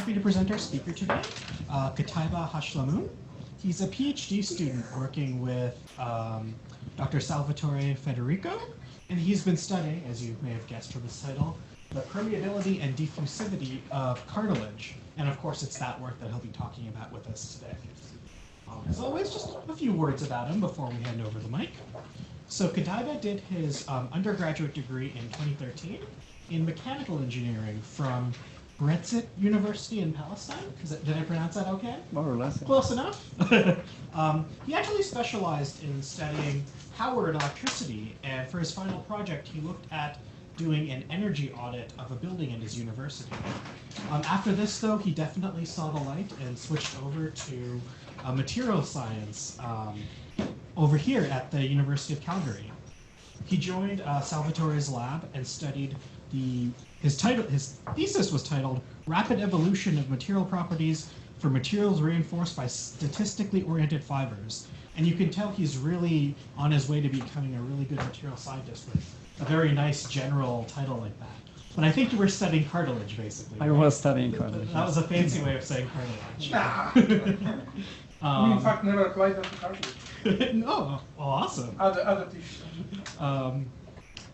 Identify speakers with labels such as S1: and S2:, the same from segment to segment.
S1: happy to present our speaker today, Kotaybah Hashlamoun. He's a PhD student working with Dr. Salvatore Federico, and he's been studying, as you may have guessed from his title, the permeability and diffusivity of cartilage. And of course, it's that work that he'll be talking about with us today. As always, just a few words about him before we hand over the mic. So Kotaybah did his undergraduate degree in 2013 in mechanical engineering from Brexit University in Palestine. Did I pronounce that okay?
S2: More or less.
S1: Close enough. He actually specialized in studying power and electricity, and for his final project, he looked at doing an energy audit of a building in his university. After this, though, he definitely saw the light and switched over to material science over here at the University of Calgary. He joined Salvatore's lab and studied his thesis was titled Rapid Evolution of Material Properties for Materials Reinforced by Statistically Oriented Fibers. And you can tell he's really on his way to becoming a really good material scientist with a very nice general title like that. But I think you were studying cartilage, basically.
S2: I was studying cartilage.
S1: That was a fancy way of saying cartilage.
S3: We in fact never applied that to cartilage.
S1: No, awesome.
S3: Other tissues.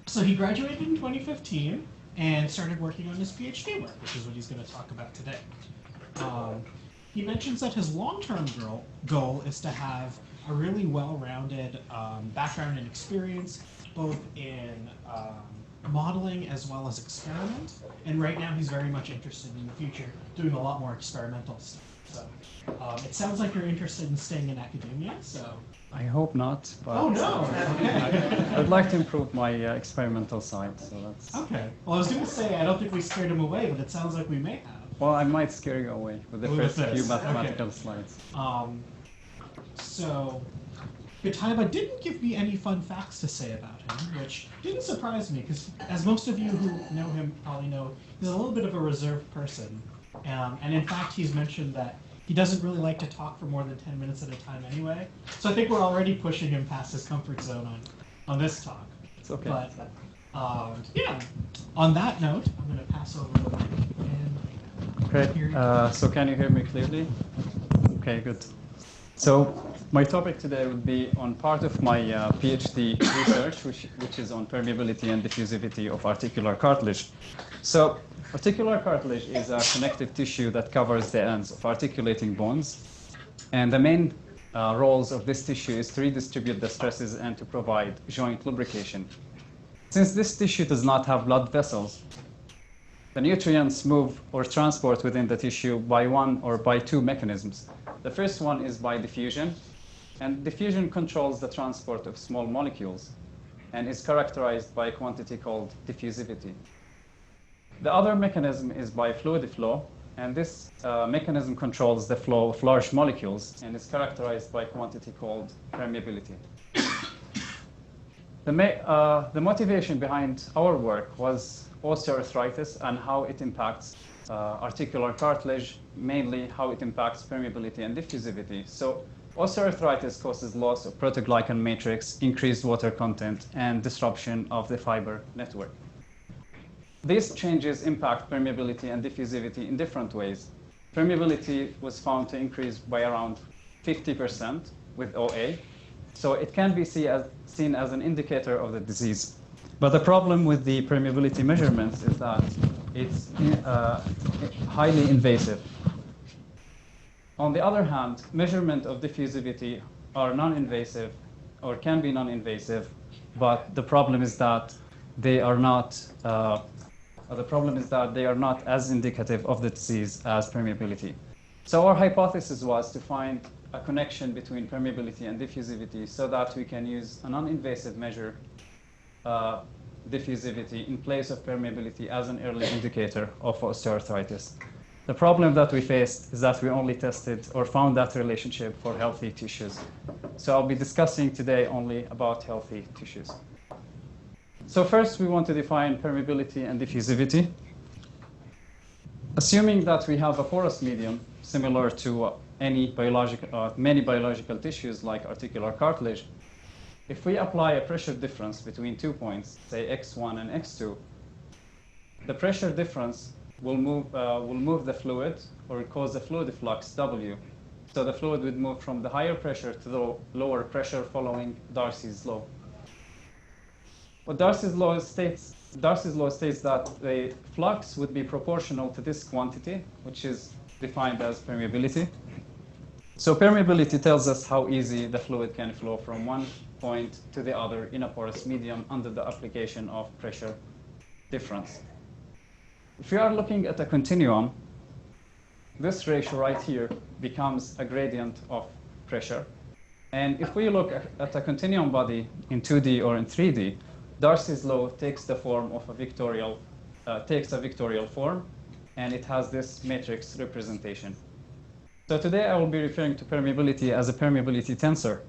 S1: So he graduated in 2015 and started working on his PhD work, which is what he's going to talk about today. He mentions that his long-term goal is to have a really well-rounded background and experience, both in modeling as well as experiment. And right now he's very much interested in the future doing a lot more experimental stuff. So it sounds like you're interested in staying in academia, so.
S2: I hope not. But
S1: Oh no! Okay.
S2: I'd like to improve my experimental side, so that's.
S1: Okay. Well, I was going to say I don't think we scared him away, but it sounds like we may have.
S2: Well, I might scare you away with the
S1: With
S2: first
S1: this,
S2: few mathematical
S1: okay.
S2: slides.
S1: So Kotaybah didn't give me any fun facts to say about him, which didn't surprise me, because as most of you who know him probably know, he's a little bit of a reserved person. And in fact, he's mentioned that he doesn't really like to talk for more than 10 minutes at a time anyway. So I think we're already pushing him past his comfort zone on this talk.
S2: It's okay.
S1: But yeah, on that note, I'm going to pass over the mic.
S2: Great. So can you hear me clearly? Okay, good. So my topic today would be on part of my PhD research, which is on permeability and diffusivity of articular cartilage. So articular cartilage is a connective tissue that covers the ends of articulating bones. And the main roles of this tissue is to redistribute the stresses and to provide joint lubrication. Since this tissue does not have blood vessels, the nutrients move or transport within the tissue by one or by two mechanisms. The first one is by diffusion, and diffusion controls the transport of small molecules and is characterized by a quantity called diffusivity. The other mechanism is by fluid flow, and this mechanism controls the flow of large molecules and is characterized by a quantity called permeability. The motivation behind our work was osteoarthritis and how it impacts articular cartilage, mainly how it impacts permeability and diffusivity. So osteoarthritis causes loss of proteoglycan matrix, increased water content, and disruption of the fiber network. These changes impact permeability and diffusivity in different ways. Permeability was found to increase by around 50% with OA, so it can be seen as an indicator of the disease. But the problem with the permeability measurements is that it's highly invasive. On the other hand, measurement of diffusivity are non-invasive or can be non-invasive, but the problem is that they are not as indicative of the disease as permeability. So our hypothesis was to find a connection between permeability and diffusivity so that we can use a non-invasive measure diffusivity in place of permeability as an early indicator of osteoarthritis. The problem that we faced is that we only tested or found that relationship for healthy tissues. So I'll be discussing today only about healthy tissues. So first we want to define permeability and diffusivity. Assuming that we have a porous medium similar to many biological tissues like articular cartilage, if we apply a pressure difference between 2 points, say x1 and x2, the pressure difference will move the fluid, or cause the fluid flux W. So the fluid would move from the higher pressure to the lower pressure following Darcy's law. What Darcy's law states that the flux would be proportional to this quantity, which is defined as permeability. So permeability tells us how easy the fluid can flow from one point to the other in a porous medium under the application of pressure difference. If we are looking at a continuum, this ratio right here becomes a gradient of pressure. And if we look at a continuum body in 2D or in 3D, Darcy's law takes the form of a vectorial form, and it has this matrix representation. So today I will be referring to permeability as a permeability tensor.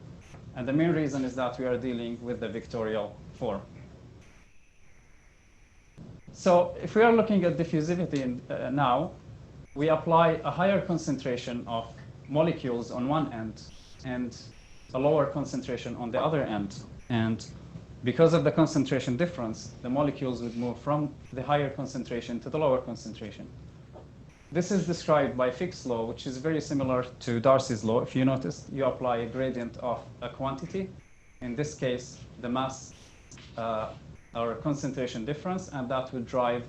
S2: And the main reason is that we are dealing with the vectorial form. So if we are looking at diffusivity now, we apply a higher concentration of molecules on one end and a lower concentration on the other end. And because of the concentration difference, the molecules would move from the higher concentration to the lower concentration. This is described by Fick's law, which is very similar to Darcy's law. If you notice, you apply a gradient of a quantity, in this case, the mass or concentration difference, and that will drive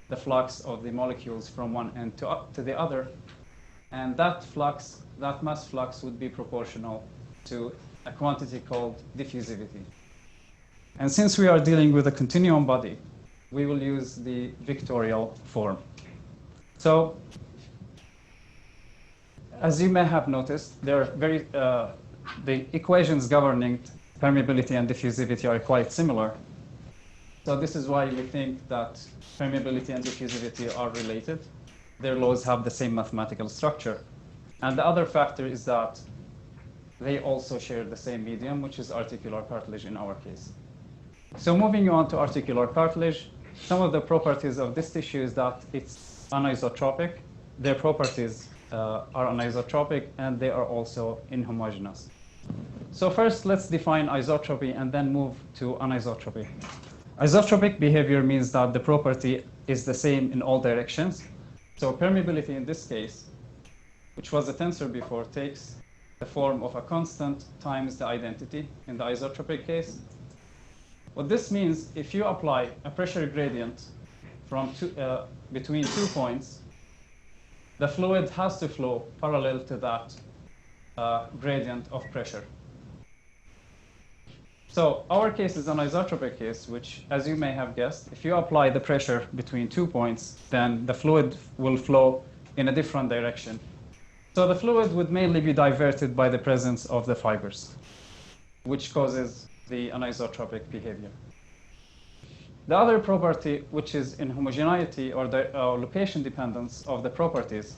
S2: the flux of the molecules from one end to the other. And that mass flux would be proportional to a quantity called diffusivity. And since we are dealing with a continuum body, we will use the vectorial form. So, as you may have noticed, the equations governing permeability and diffusivity are quite similar. So this is why we think that permeability and diffusivity are related. Their laws have the same mathematical structure. And the other factor is that they also share the same medium, which is articular cartilage in our case. So moving on to articular cartilage, some of the properties of this tissue is that it's anisotropic. Their properties are anisotropic, and they are also inhomogeneous. So first, let's define isotropy and then move to anisotropy. Isotropic behavior means that the property is the same in all directions. So permeability in this case, which was a tensor before, takes the form of a constant times the identity in the isotropic case. What this means, if you apply a pressure gradient from between 2 points, the fluid has to flow parallel to that gradient of pressure. So our case is an isotropic case, which, as you may have guessed, if you apply the pressure between 2 points, then the fluid will flow in a different direction. So the fluid would mainly be diverted by the presence of the fibers, which causes the anisotropic behavior. The other property, which is inhomogeneity or the location dependence of the properties,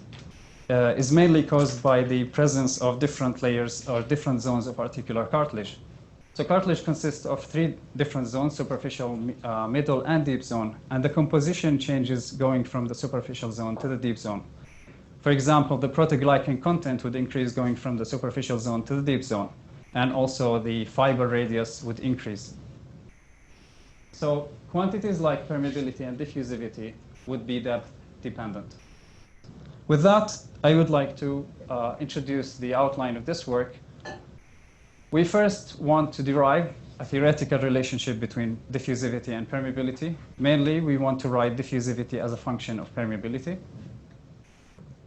S2: is mainly caused by the presence of different layers or different zones of articular cartilage. So cartilage consists of 3 different zones: superficial, middle, and deep zone. And the composition changes going from the superficial zone to the deep zone. For example, the protoglycan content would increase going from the superficial zone to the deep zone. And also the fiber radius would increase. So quantities like permeability and diffusivity would be depth dependent. With that, I would like to introduce the outline of this work. We first want to derive a theoretical relationship between diffusivity and permeability. Mainly, we want to write diffusivity as a function of permeability.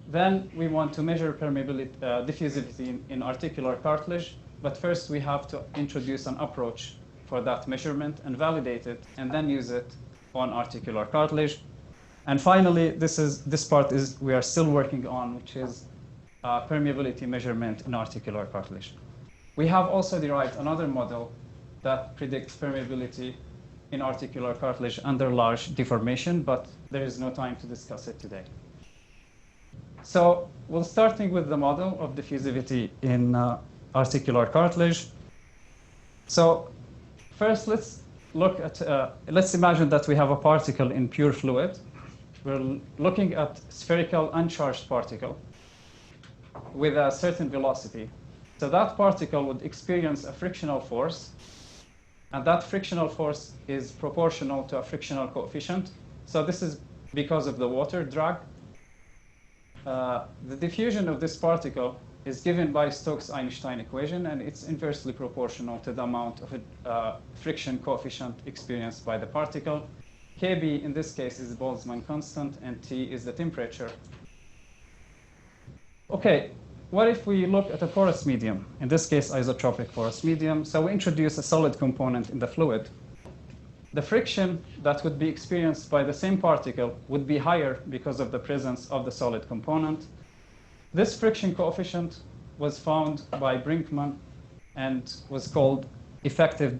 S2: Then we want to measure diffusivity in articular cartilage. But first, we have to introduce an approach for that measurement and validate it, and then use it on articular cartilage. And finally, this part is we are still working on, which is permeability measurement in articular cartilage. We have also derived another model that predicts permeability in articular cartilage under large deformation, but there is no time to discuss it today. So we'll starting with the model of diffusivity in articular cartilage. So first, let's look at, let's imagine that we have a particle in pure fluid. We're looking at spherical uncharged particle with a certain velocity. So that particle would experience a frictional force, and that frictional force is proportional to a frictional coefficient. So this is because of the water drag. The diffusion of this particle is given by Stokes-Einstein equation, and it's inversely proportional to the amount of friction coefficient experienced by the particle. Kb in this case is the Boltzmann constant, and T is the temperature. Okay, what if we look at a porous medium? In this case, isotropic porous medium. So we introduce a solid component in the fluid. The friction that would be experienced by the same particle would be higher because of the presence of the solid component. This friction coefficient was found by Brinkmann and was called effective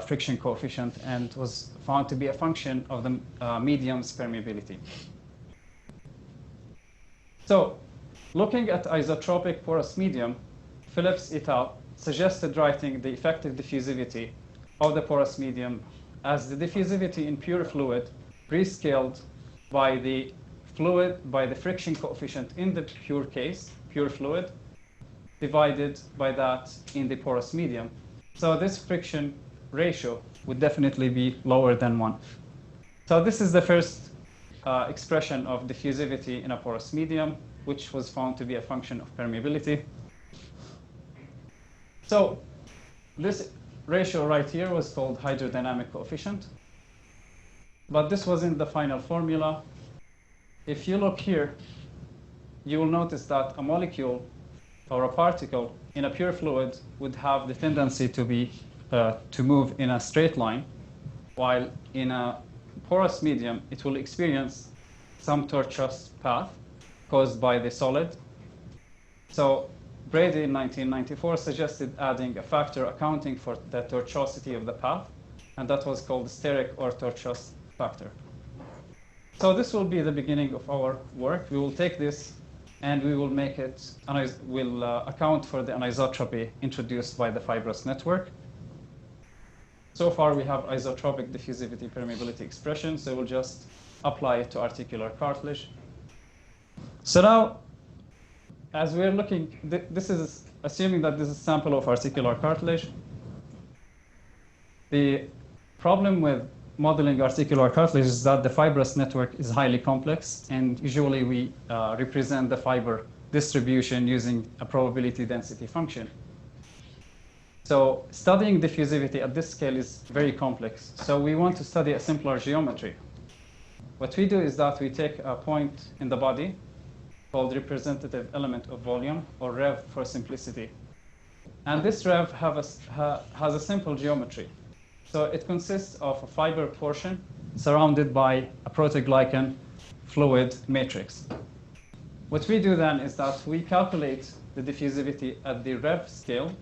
S2: friction coefficient, and was found to be a function of the medium's permeability. So, looking at isotropic porous medium, Phillips et al. Suggested writing the effective diffusivity of the porous medium as the diffusivity in pure fluid rescaled by the friction coefficient in the pure case, pure fluid, divided by that in the porous medium. So this friction ratio would definitely be lower than 1. So this is the first expression of diffusivity in a porous medium, which was found to be a function of permeability. So this ratio right here was called hydrodynamic coefficient, but this wasn't the final formula. If you look here, you will notice that a molecule or a particle in a pure fluid would have the tendency to move in a straight line, while in a porous medium, it will experience some tortuous path caused by the solid. So Brady in 1994 suggested adding a factor accounting for the tortuosity of the path, and that was called the steric or tortuous factor. So this will be the beginning of our work. We will take this and we will make it, we'll account for the anisotropy introduced by the fibrous network. So far we have isotropic diffusivity permeability expression, so we'll just apply it to articular cartilage. So now, as we're looking, this is assuming that this is a sample of articular cartilage. The problem with modeling articular cartilage is that the fibrous network is highly complex, and usually we represent the fiber distribution using a probability density function. So studying diffusivity at this scale is very complex. So we want to study a simpler geometry. What we do is that we take a point in the body called representative element of volume, or REV for simplicity. And this REV has a simple geometry. So it consists of a fiber portion surrounded by a proteoglycan fluid matrix. What we do then is that we calculate the diffusivity at the REV scale,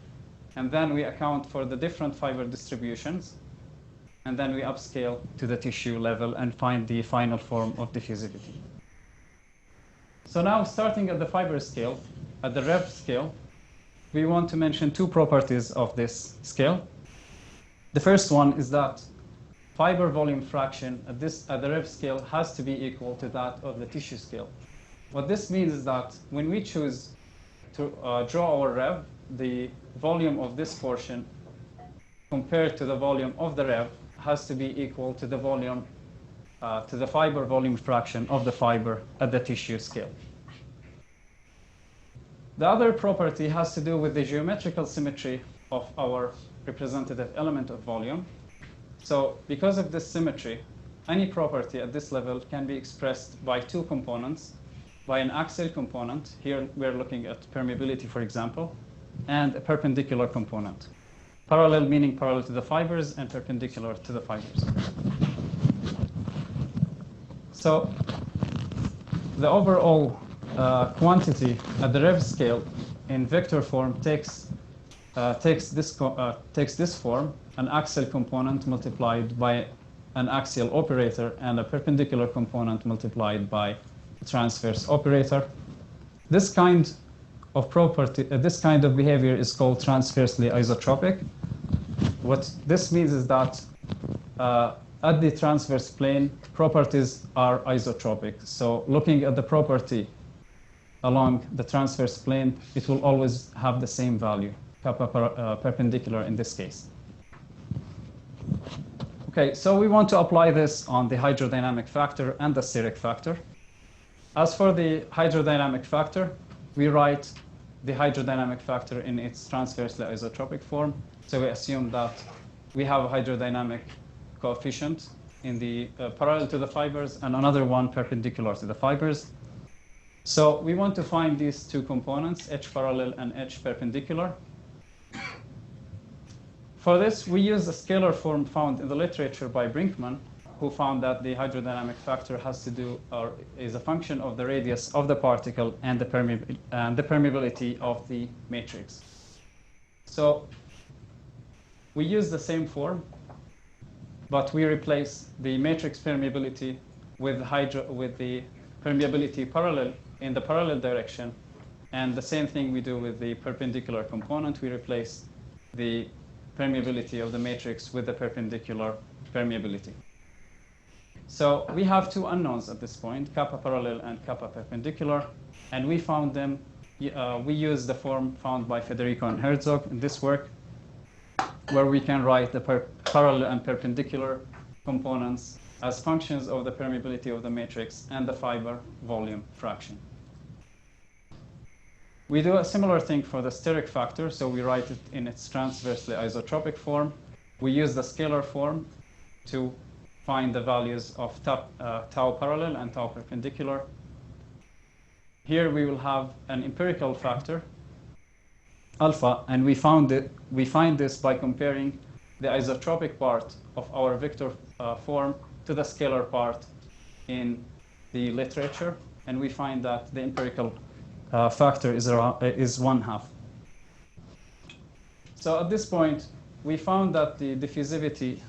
S2: and then we account for the different fiber distributions, and then we upscale to the tissue level and find the final form of diffusivity. So now, starting at the fiber scale, at the REV scale, we want to mention two properties of this scale. The first one is that fiber volume fraction at the REV scale has to be equal to that of the tissue scale. What this means is that when we choose to draw our REV, the volume of this portion compared to the volume of the REV has to be equal to the volume, to the fiber volume fraction of the fiber at the tissue scale. The other property has to do with the geometrical symmetry of our representative element of volume. So because of this symmetry, any property at this level can be expressed by two components, by an axial component, here we're looking at permeability, for example, and a perpendicular component. Parallel meaning parallel to the fibers, and perpendicular to the fibers. So the overall quantity at the REV scale in vector form takes this form, an axial component multiplied by an axial operator and a perpendicular component multiplied by a transverse operator. This kind of property, this kind of behavior is called transversely isotropic. What this means is that at the transverse plane, properties are isotropic. So looking at the property along the transverse plane, it will always have the same value, kappa perpendicular in this case. Okay, so we want to apply this on the hydrodynamic factor and the steric factor. As for the hydrodynamic factor, we write the hydrodynamic factor in its transversely isotropic form. So we assume that we have a hydrodynamic coefficient in the parallel to the fibers and another one perpendicular to the fibers. So we want to find these two components, H parallel and H perpendicular. For this, we use a scalar form found in the literature by Brinkman, who found that the hydrodynamic factor has to do, or is a function of the radius of the particle and the permeability of the matrix. So we use the same form, but we replace the matrix permeability with the permeability parallel in the parallel direction. And the same thing we do with the perpendicular component. We replace the permeability of the matrix with the perpendicular permeability. So we have two unknowns at this point, kappa parallel and kappa perpendicular, and we found them. We use the form found by Federico and Herzog in this work, where we can write the parallel and perpendicular components as functions of the permeability of the matrix and the fiber volume fraction. We do a similar thing for the steric factor, so we write it in its transversely isotropic form. We use the scalar form to find the values of tau parallel and tau perpendicular. Here we will have an empirical factor, alpha, and we find this by comparing the isotropic part of our vector form to the scalar part in the literature, and we find that the empirical factor is 1/2. So at this point, we found that the diffusivity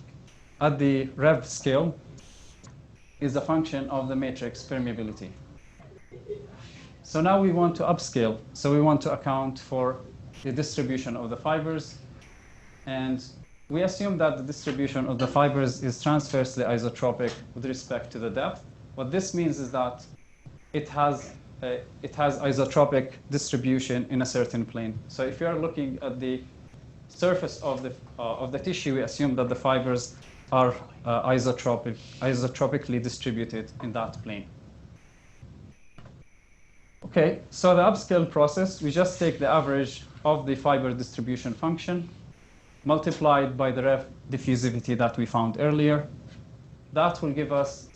S2: at the rev scale is a function of the matrix permeability. So now we want to upscale. So we want to account for the distribution of the fibers. And we assume that the distribution of the fibers is transversely isotropic with respect to the depth. What this means is that it has isotropic distribution in a certain plane. So if you are looking at the surface of the tissue, we assume that the fibers are isotropically distributed in that plane. Okay, so the upscale process, we just take the average of the fiber distribution function multiplied by the ref diffusivity that we found earlier. That will give us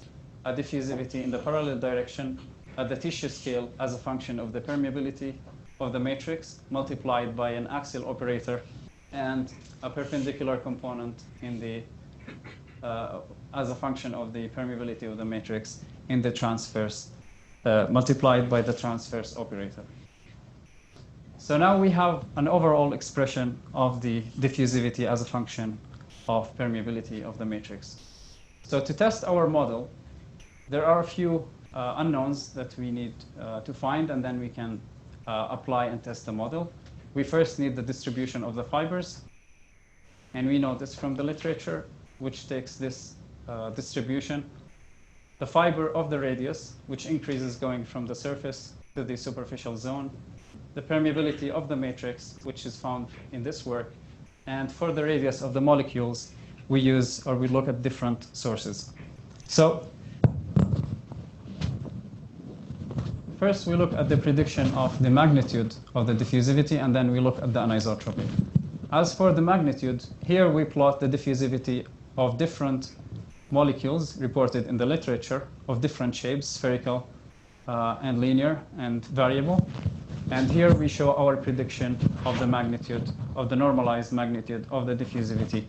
S2: a diffusivity in the parallel direction at the tissue scale as a function of the permeability of the matrix multiplied by an axial operator and a perpendicular component in the as a function of the permeability of the matrix in the transverse multiplied by the transverse operator. So now we have an overall expression of the diffusivity as a function of permeability of the matrix. So to test our model, there are a few unknowns that we need to find, and then we can apply and test the model. We first need the distribution of the fibers, and we know this from the literature, which takes this distribution. The fiber of the radius, which increases going from the surface to the superficial zone, the permeability of the matrix, which is found in this work, and for the radius of the molecules, we look at different sources. So first, we look at the prediction of the magnitude of the diffusivity, and then we look at the anisotropy. As for the magnitude, here we plot the diffusivity of different molecules reported in the literature of different shapes, spherical and linear and variable. And here we show our prediction of the magnitude, of the normalized magnitude of the diffusivity.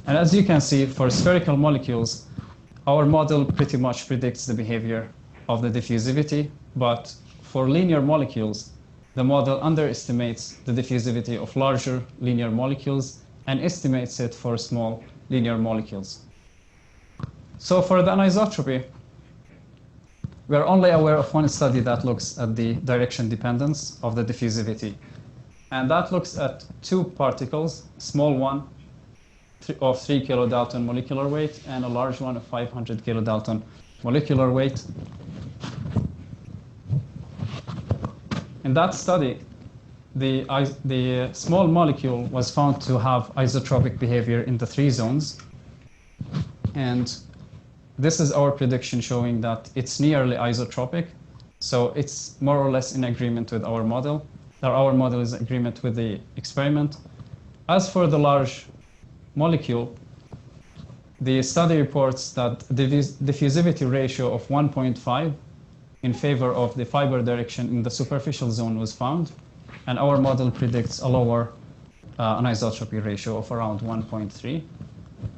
S2: And as you can see, for spherical molecules, our model pretty much predicts the behavior of the diffusivity, but for linear molecules, the model underestimates the diffusivity of larger linear molecules and estimates it for small linear molecules. So for the anisotropy, we are only aware of one study that looks at the direction dependence of the diffusivity. And that looks at two particles, small one of 3 kilodalton molecular weight and a large one of 500 kilodalton molecular weight. In that study, the small molecule was found to have isotropic behavior in the 3 zones. And this is our prediction showing that it's nearly isotropic. So it's more or less in agreement with our model. Our model is in agreement with the experiment. As for the large molecule, the study reports that the diffusivity ratio of 1.5 in favor of the fiber direction in the superficial zone was found. And our model predicts a lower anisotropy ratio of around 1.3.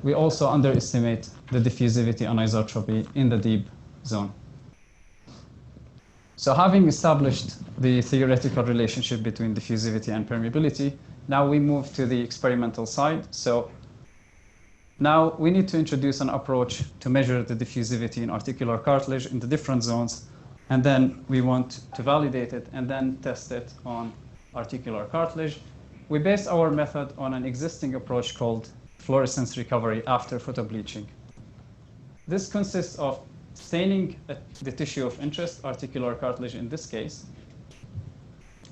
S2: We also underestimate the diffusivity anisotropy in the deep zone. So having established the theoretical relationship between diffusivity and permeability, now we move to the experimental side. So now we need to introduce an approach to measure the diffusivity in articular cartilage in the different zones. And then we want to validate it and then test it on articular cartilage. We base our method on an existing approach called fluorescence recovery after photobleaching. This consists of staining the tissue of interest, articular cartilage in this case.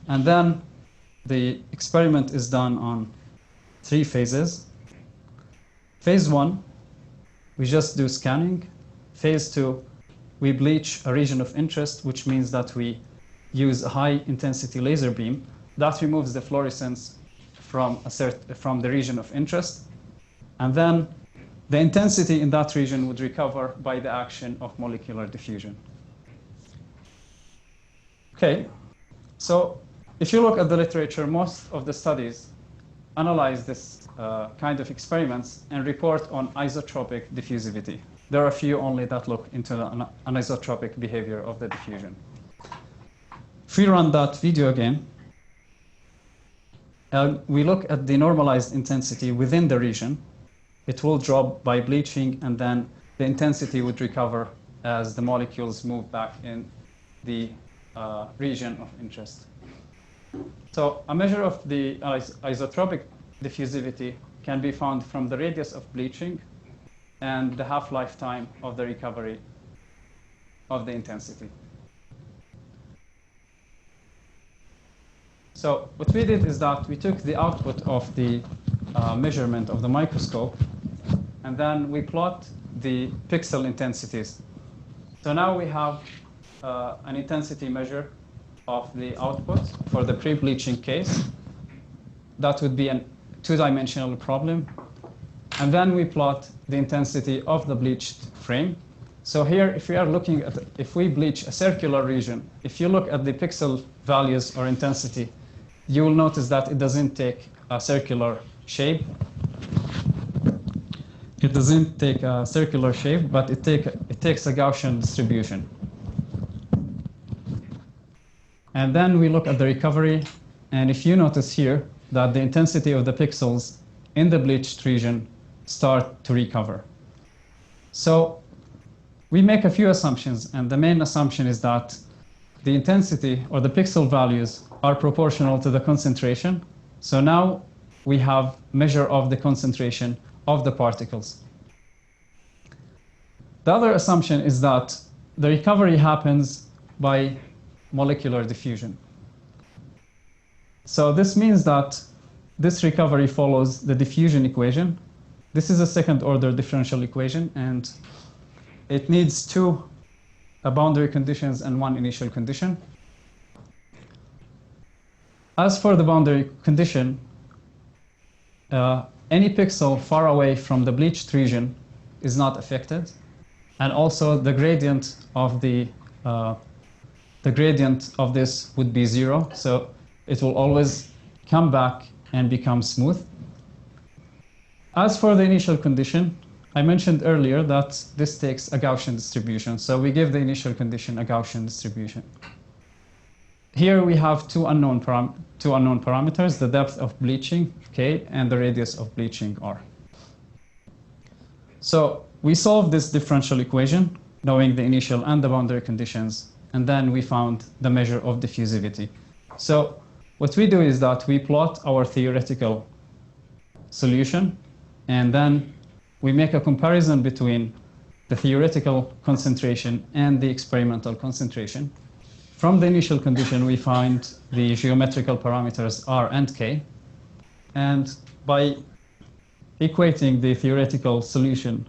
S2: And then the experiment is done on 3 phases. Phase 1, we just do scanning. Phase 2, we bleach a region of interest, which means that we use a high-intensity laser beam that removes the fluorescence from the region of interest. And then the intensity in that region would recover by the action of molecular diffusion. Okay, so if you look at the literature, most of the studies analyze this kind of experiments and report on isotropic diffusivity. There are a few only that look into the anisotropic behavior of the diffusion. If we run that video again, we look at the normalized intensity within the region. It will drop by bleaching, and then the intensity would recover as the molecules move back in the region of interest. So a measure of the isotropic diffusivity can be found from the radius of bleaching and the half-life time of the recovery of the intensity. So what we did is that we took the output of the measurement of the microscope, and then we plot the pixel intensities. So now we have an intensity measure of the output for the pre-bleaching case. That would be a 2-dimensional problem. And then we plot the intensity of the bleached frame. So here, if we are looking at, if we bleach a circular region, if you look at the pixel values or intensity, you will notice that it doesn't take a circular shape. It doesn't take a circular shape, but it takes a Gaussian distribution. And then we look at the recovery, and if you notice here that the intensity of the pixels in the bleached region start to recover. So we make a few assumptions, and the main assumption is that the intensity or the pixel values are proportional to the concentration. So now we have measure of the concentration of the particles. The other assumption is that the recovery happens by molecular diffusion. So this means that this recovery follows the diffusion equation. This is a second-order differential equation, and it needs 2 boundary conditions and 1 initial condition. As for the boundary condition, any pixel far away from the bleached region is not affected, and also the gradient of this would be 0, so it will always come back and become smooth. As for the initial condition, I mentioned earlier that this takes a Gaussian distribution, so we give the initial condition a Gaussian distribution. Here we have two unknown parameters, the depth of bleaching, K, and the radius of bleaching, R. So we solved this differential equation, knowing the initial and the boundary conditions, and then we found the measure of diffusivity. So what we do is that we plot our theoretical solution, and then we make a comparison between the theoretical concentration and the experimental concentration. From the initial condition, we find the geometrical parameters R and K. And by equating the theoretical solution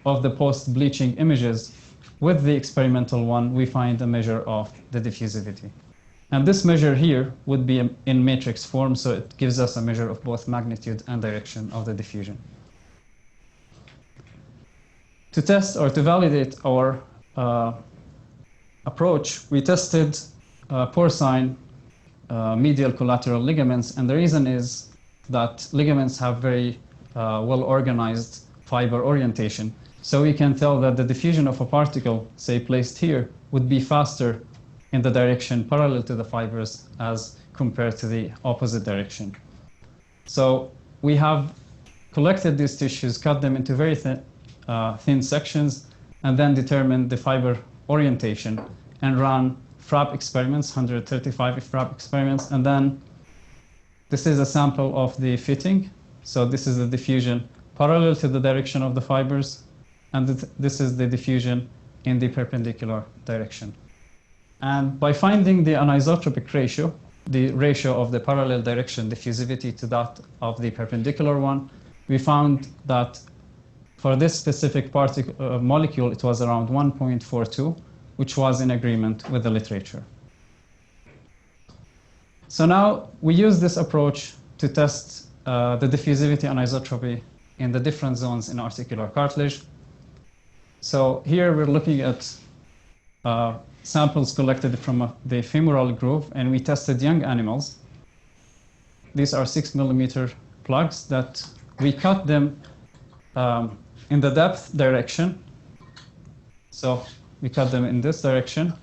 S2: of the post-bleaching images with the experimental one, we find a measure of the diffusivity. And this measure here would be in matrix form, so it gives us a measure of both magnitude and direction of the diffusion. To test or to validate our approach, we tested porcine medial collateral ligaments, and the reason is that ligaments have very well-organized fiber orientation. So we can tell that the diffusion of a particle, say placed here, would be faster in the direction parallel to the fibers as compared to the opposite direction. So we have collected these tissues, cut them into very thin sections, and then determined the fiber orientation and run FRAP experiments, 135 FRAP experiments, and then this is a sample of the fitting. So this is the diffusion parallel to the direction of the fibers, and this is the diffusion in the perpendicular direction. And by finding the anisotropic ratio, the ratio of the parallel direction diffusivity to that of the perpendicular one, we found that for this specific molecule, it was around 1.42, which was in agreement with the literature. So now we use this approach to test the diffusivity anisotropy in the different zones in articular cartilage. So here we're looking at samples collected from the femoral groove, and we tested young animals. These are 6 millimeter plugs that we cut them in the depth direction. So we cut them in this direction,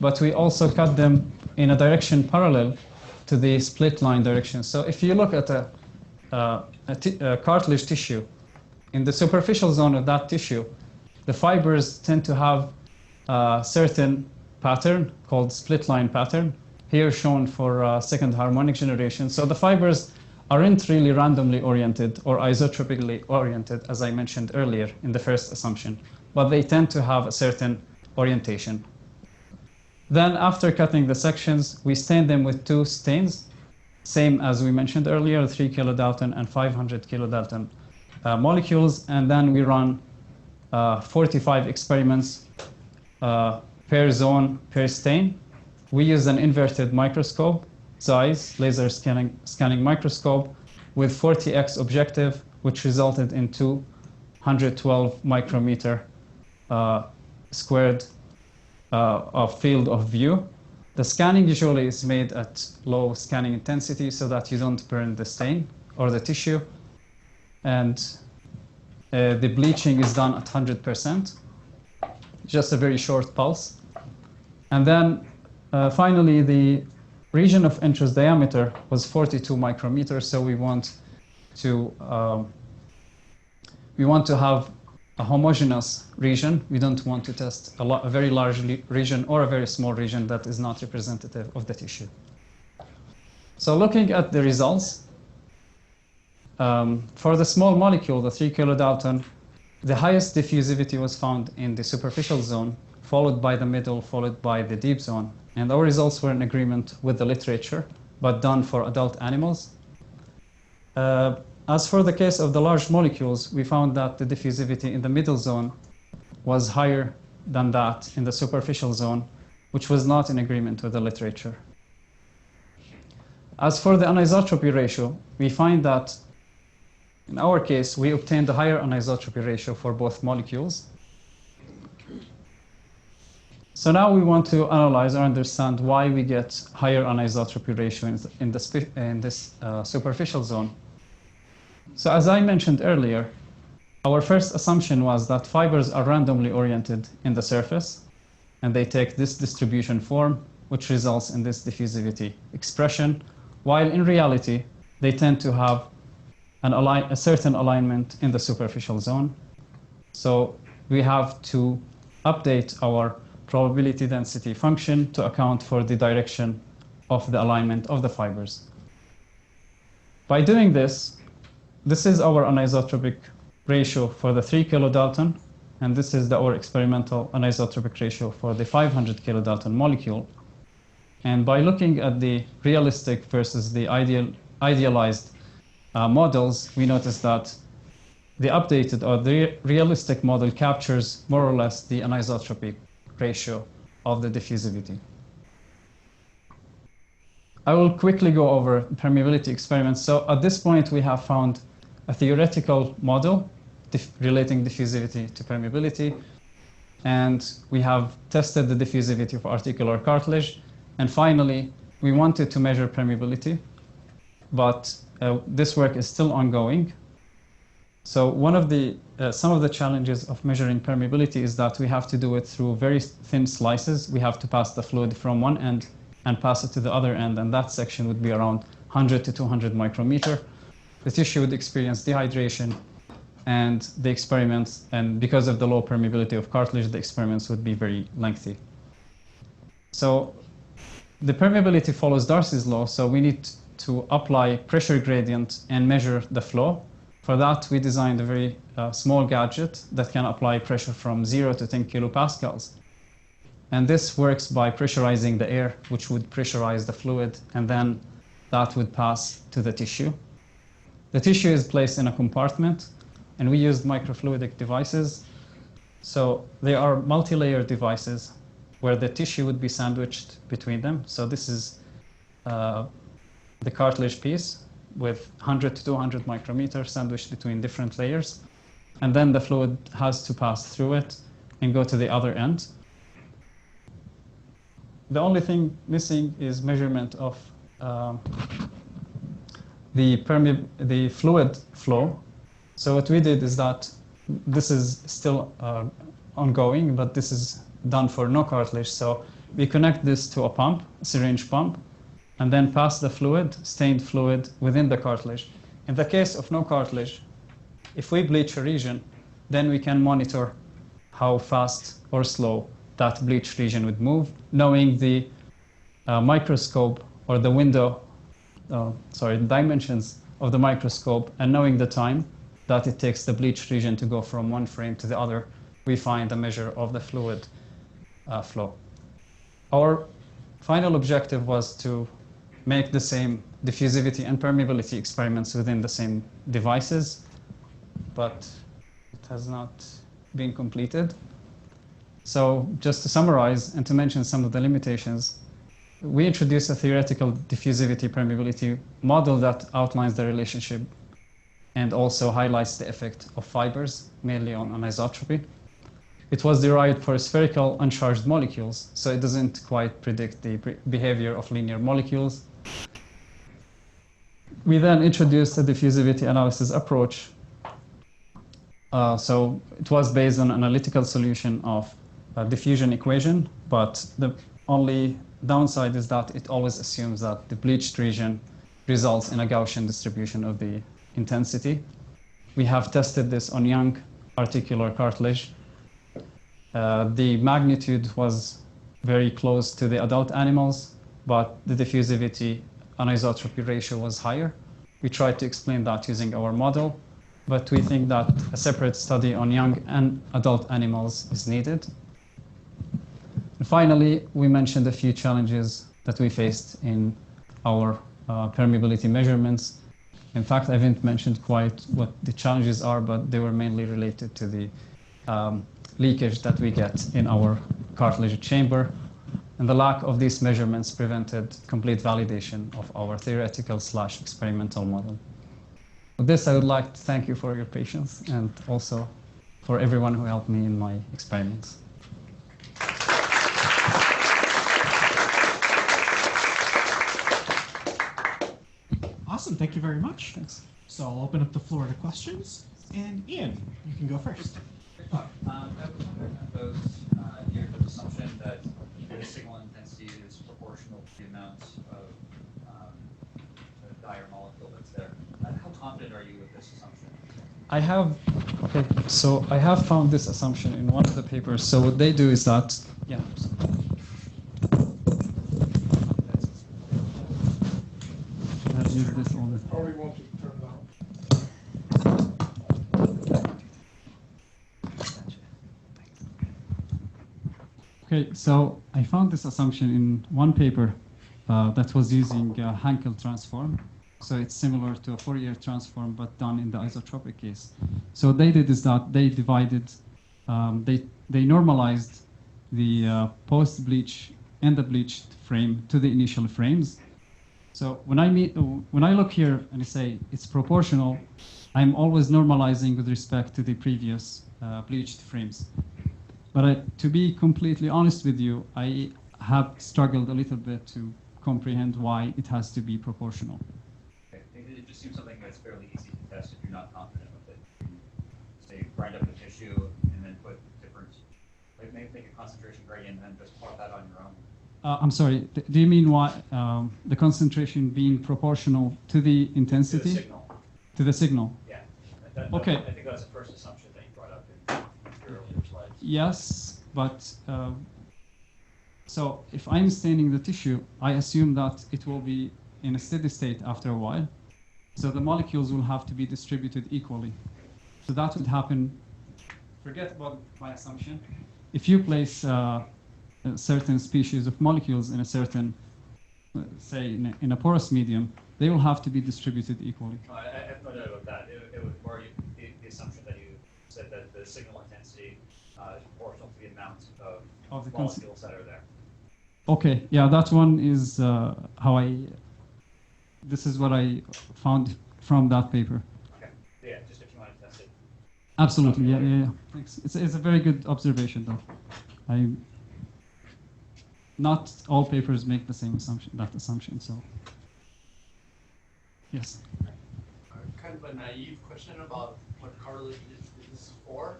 S2: but we also cut them in a direction parallel to the split line direction. So if you look at a cartilage tissue, in the superficial zone of that tissue, the fibers tend to have a certain pattern called split line pattern, here shown for second harmonic generation. So the fibers aren't really randomly oriented or isotropically oriented, as I mentioned earlier in the first assumption, but they tend to have a certain orientation. Then after cutting the sections, we stain them with 2 stains, same as we mentioned earlier, 3 kilodalton and 500 kilodalton molecules, and then we run 45 experiments per zone, per stain. We use an inverted microscope, ZEISS, laser scanning microscope, with 40x objective, which resulted in 212 micrometer squared of field of view. The scanning usually is made at low scanning intensity so that you don't burn the stain or the tissue. And the bleaching is done at 100%, just a very short pulse. And then finally, the region of interest diameter was 42 micrometers, so we want to have a homogeneous region. We don't want to test a very large region or a very small region that is not representative of the tissue. So looking at the results, for the small molecule, the 3 kilodalton, the highest diffusivity was found in the superficial zone, followed by the middle, followed by the deep zone. And our results were in agreement with the literature, but done for adult animals. As for the case of the large molecules, we found that the diffusivity in the middle zone was higher than that in the superficial zone, which was not in agreement with the literature. As for the anisotropy ratio, we find that in our case, we obtained a higher anisotropy ratio for both molecules. So now we want to analyze or understand why we get higher anisotropy ratio in this superficial zone. So as I mentioned earlier, our first assumption was that fibers are randomly oriented in the surface, and they take this distribution form, which results in this diffusivity expression, while in reality, they tend to have a certain alignment in the superficial zone. So we have to update our probability density function to account for the direction of the alignment of the fibers. By doing this, this is our anisotropic ratio for the 3 kilodalton, and this is our experimental anisotropic ratio for the 500 kilodalton molecule. And by looking at the realistic versus the idealized models, we notice that the updated or the realistic model captures more or less the anisotropic ratio of the diffusivity. I will quickly go over permeability experiments. So at this point, we have found a theoretical model relating diffusivity to permeability. And we have tested the diffusivity of articular cartilage. And finally, we wanted to measure permeability, but this work is still ongoing. So some of the challenges of measuring permeability is that we have to do it through very thin slices. We have to pass the fluid from one end and pass it to the other end, and that section would be around 100 to 200 micrometer. The tissue would experience dehydration, and the experiments, and because of the low permeability of cartilage, the experiments would be very lengthy. So the permeability follows Darcy's law, so we need to apply pressure gradient and measure the flow. For that, we designed a very small gadget that can apply pressure from 0 to 10 kilopascals. And this works by pressurizing the air, which would pressurize the fluid, and then that would pass to the tissue. The tissue is placed in a compartment, and we used microfluidic devices. So they are multi-layer devices where the tissue would be sandwiched between them. So this is the cartilage piece with 100 to 200 micrometers sandwiched between different layers. And then the fluid has to pass through it and go to the other end. The only thing missing is measurement of the fluid flow. So what we did is that this is still ongoing, but this is done for no cartilage. So we connect this to a pump, a syringe pump, and then pass the fluid, stained fluid, within the cartilage. In the case of no cartilage, if we bleach a region, then we can monitor how fast or slow that bleached region would move, knowing the microscope or the window, dimensions of the microscope, and knowing the time that it takes the bleached region to go from one frame to the other, we find a measure of the fluid flow. Our final objective was to make the same diffusivity and permeability experiments within the same devices, but it has not been completed. So just to summarize and to mention some of the limitations, we introduced a theoretical diffusivity permeability model that outlines the relationship and also highlights the effect of fibers, mainly on anisotropy. It was derived for spherical uncharged molecules, so it doesn't quite predict the behavior of linear molecules. We then introduced a diffusivity analysis approach. So it was based on an analytical solution of a diffusion equation, but the only downside is that it always assumes that the bleached region results in a Gaussian distribution of the intensity. We have tested this on young articular cartilage. The magnitude was very close to the adult animals, but the diffusivity anisotropy ratio was higher. We tried to explain that using our model, but we think that a separate study on young and adult animals is needed. And finally, we mentioned a few challenges that we faced in our permeability measurements. In fact, I haven't mentioned quite what the challenges are, but they were mainly related to the leakage that we get in our cartilage chamber. And the lack of these measurements prevented complete validation of our theoretical/experimental model. With this, I would like to thank you for your patience and also for everyone who helped me in my experiments.
S1: Awesome, thank you very much.
S2: Thanks.
S1: So I'll open up the floor to questions. And Ian, you can go first.
S4: I was wondering about your assumption that the signal intensity is proportional to the amount of the dire molecule that's there. How confident are you with this assumption?
S2: I have found this assumption in one of the papers. So what they do is that,
S3: Probably won't be turned on.
S2: Okay, so I found this assumption in one paper that was using Hankel transform. So it's similar to a Fourier transform, but done in the isotropic case. So what they did is that they divided, they normalized the post-bleach and the bleached frame to the initial frames. So when I look here and I say it's proportional, I'm always normalizing with respect to the previous bleached frames. But to be completely honest with you, I have struggled a little bit to comprehend why it has to be proportional.
S4: Okay. It just seems something that's fairly easy to test if you're not confident with it. You say grind up the tissue and then put different, like make a concentration gradient and then just plot that on your own.
S2: I'm sorry, do you mean why the concentration being proportional to the intensity?
S4: To the signal.
S2: To the signal.
S4: Yeah.
S2: Okay.
S4: I think that's the first assumption that you brought up in your earlier slides.
S2: Yes, but so if I'm staining the tissue, I assume that it will be in a steady state after a while. So the molecules will have to be distributed equally. So that would happen. Forget about my assumption. If you place a certain species of molecules in a certain, say, in a porous medium, they will have to be distributed equally.
S4: I have no doubt about that. It was more the assumption that you said that the signal intensity is proportional to the amount of
S2: the
S4: molecules that are there.
S2: Okay, yeah, that one is this is what I found from that paper.
S4: Okay. Yeah, just if you want to test it.
S2: Absolutely, yeah. Thanks. It's a very good observation, though. Not all papers make the same assumption, so. Yes.
S5: Kind of a naive question about what cartilage is for.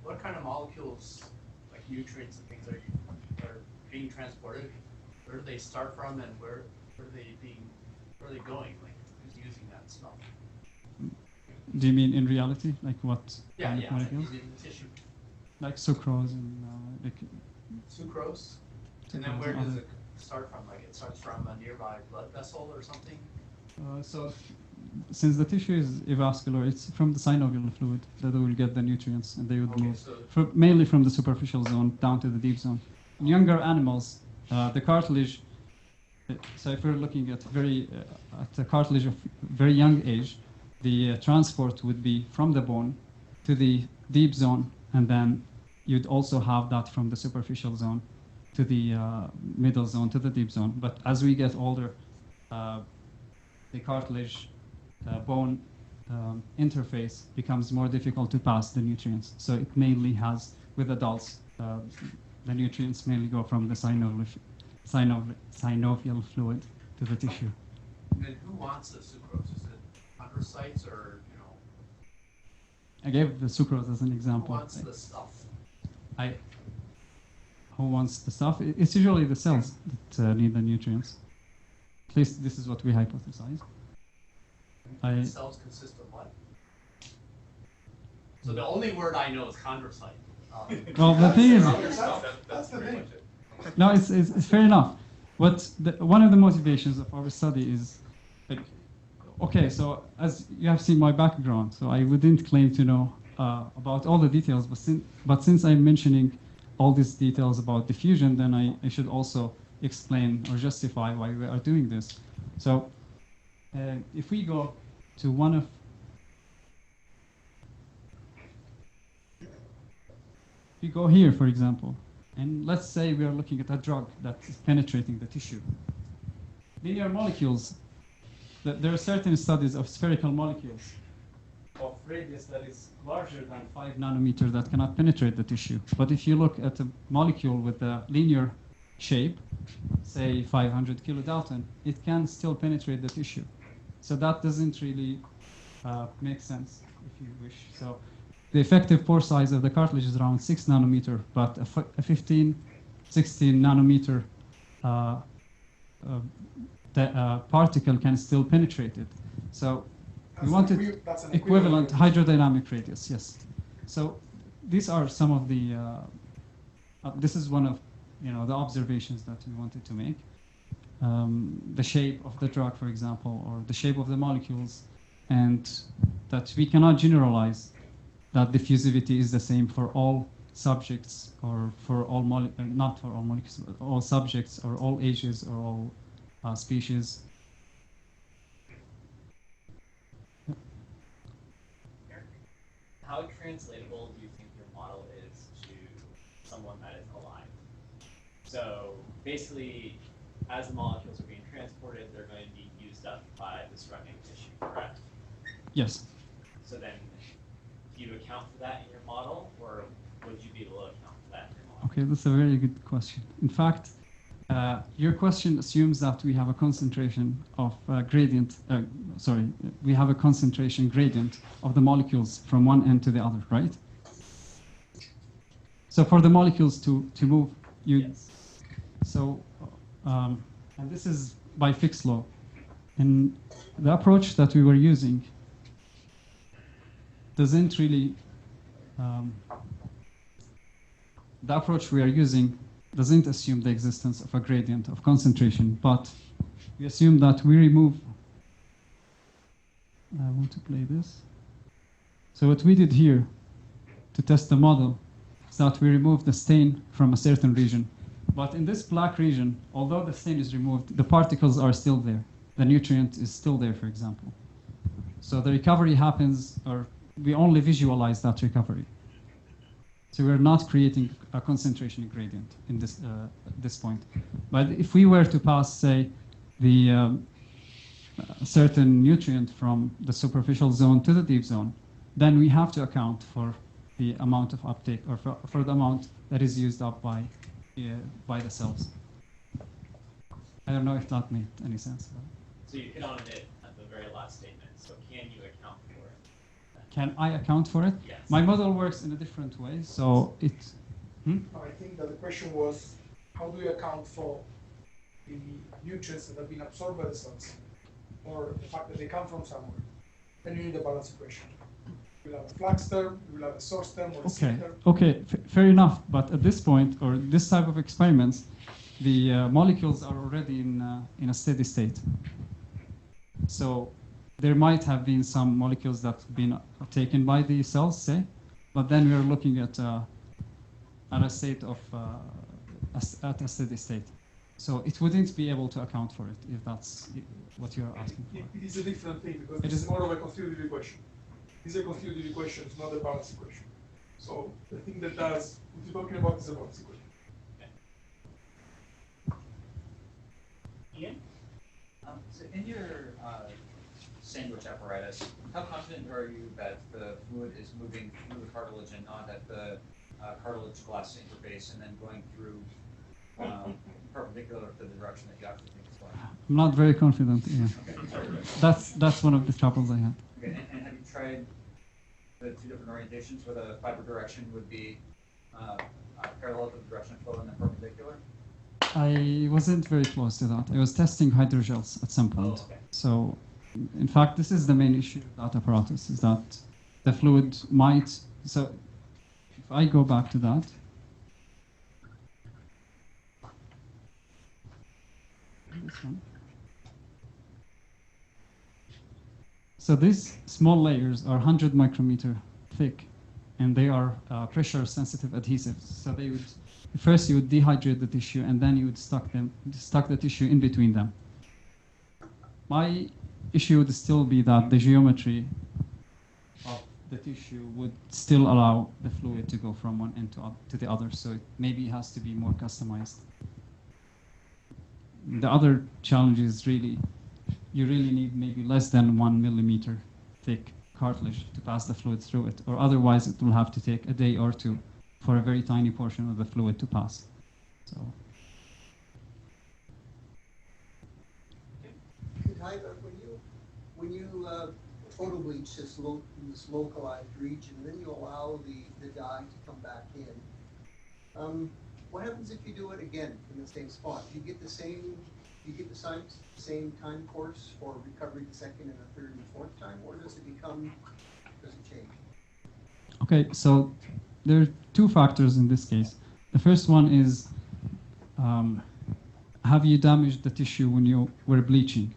S5: What kind of molecules, like nutrients and things, are being transported? Where do they start from, and where are they going? Like, who's using that stuff?
S2: Do you mean in reality, like what kind of molecules?
S5: Using tissue.
S2: Like sucrose and
S5: Sucrose. And then where does it start from? Like, it starts from a nearby blood vessel or something?
S2: So since the tissue is avascular, it's from the synovial fluid that they will get the nutrients, and they would move mainly from the superficial zone down to the deep zone. In younger animals, the cartilage, so if we're looking at a cartilage of very young age, the transport would be from the bone to the deep zone, and then you'd also have that from the superficial zone to the middle zone to the deep zone. But as we get older, the cartilage bone interface becomes more difficult to pass the nutrients. So it mainly has, with adults, the nutrients mainly go from the synovial fluid to the tissue.
S5: And who wants the sucrose? Is it chondrocytes or,
S2: I gave the sucrose as an example.
S5: who wants the stuff?
S2: Who wants the stuff? It's usually the cells that need the nutrients. At least this is what we hypothesize.
S5: The cells consist of what? So the only word I know is chondrocyte.
S2: Well, the thing is,
S3: That's the thing.
S2: no, it's fair enough. But one of the motivations of our study is, okay, so as you have seen my background, so I wouldn't claim to know about all the details, but since I'm mentioning all these details about diffusion, then I should also explain or justify why we are doing this. So if we go to one of, if we go here, for example, and let's say we are looking at a drug that is penetrating the tissue. Linear molecules, there are certain studies of spherical molecules of radius that is larger than 5 nanometers that cannot penetrate the tissue. But if you look at a molecule with a linear shape, say 500 kilodalton, it can still penetrate the tissue. So that doesn't really make sense, if you wish. So the effective pore size of the cartilage is around 6 nanometer, but a 15, 16 nanometer particle can still penetrate it. So we wanted equivalent hydrodynamic radius, yes. So these are some of the, this is one of the observations that we wanted to make. The shape of the drug, for example, or the shape of the molecules, and that we cannot generalize that diffusivity is the same for all subjects or for all not for all molecules, but all subjects or all ages or all species.
S6: how translatable do you think your model is to someone that is alive? So basically, as the molecules are being transported, they're going to be used up by the surrounding tissue, correct?
S2: Yes.
S6: So then, do you account for that in your model, or would you be able to account for that in your model?
S2: Okay, that's a very good question. In fact, your question assumes that we have a concentration of gradient, we have a concentration gradient of the molecules from one end to the other, right? So for the molecules to move,
S6: Yes.
S2: So, and this is by Fick's law. And the approach that we were using doesn't really, the approach we are using doesn't assume the existence of a gradient of concentration, but we assume that we remove, I want to play this. So what we did here to test the model is that we removed the stain from a certain region. But in this black region, although the stain is removed, the particles are still there. The nutrient is still there, for example. So the recovery happens, or we only visualize that recovery. So we're not creating a concentration gradient in this point. But if we were to pass, say, the certain nutrient from the superficial zone to the deep zone, then we have to account for the amount of uptake, or for the amount that is used up by the cells. I don't know if that made any sense.
S6: So you hit on it at the very last statement. So can you account for it?
S2: Can I account for it?
S6: Yes.
S2: My model works in a different way, so it.
S3: I think that the question was, how do you account for the nutrients that have been absorbed by the cells, or the fact that they come from somewhere? Then you need a balance equation. You'll have a flux term, you'll have a source term, or a sink term.
S2: Okay, fair enough. But at this point, or this type of experiments, the molecules are already in a steady state. So there might have been some molecules that have been taken by the cells, say, but then we're looking at a state of at a steady state. So it wouldn't be able to account for it if that's what you're asking for.
S3: It is a different thing because it is more of a constitutive equation. These are constitutive equations, not a balance equation. So the thing that does what you're talking about is a balance equation.
S6: Ian?
S4: So in your sandwich apparatus, how confident are you that the fluid is moving through the cartilage and not at the cartilage glass interface and then going through perpendicular to the direction that you actually think it's going?
S2: I'm not very confident. Yeah.
S4: Okay.
S2: That's one of the troubles I had.
S4: Okay, and have you tried the two different orientations where the fiber direction would be parallel to the direction of flow and then perpendicular?
S2: I wasn't very close to that. I was testing hydrogels at some point.
S6: Oh, okay.
S2: So, in fact, this is the main issue with that apparatus, is that the fluid might, so if I go back to that, this one. So these small layers are 100 micrometer thick, and they are pressure-sensitive adhesives. So they would, first you would dehydrate the tissue, and then you would stuck the tissue in between them. My issue would still be that the geometry of the tissue would still allow the fluid to go from one end to the other, so it maybe has to be more customized. The other challenge is really, you really need maybe less than 1 millimeter thick cartilage to pass the fluid through it, or otherwise it will have to take a day or two for a very tiny portion of the fluid to pass. So.
S7: Kotaybah, when you photobleach this localized region, then you allow the dye to come back in. What happens if you do it again in the same spot? Do you get the same time course for recovery the second and the third and fourth time, or does it change?
S2: Okay, so there are two factors in this case. The first one is, have you damaged the tissue when you were bleaching?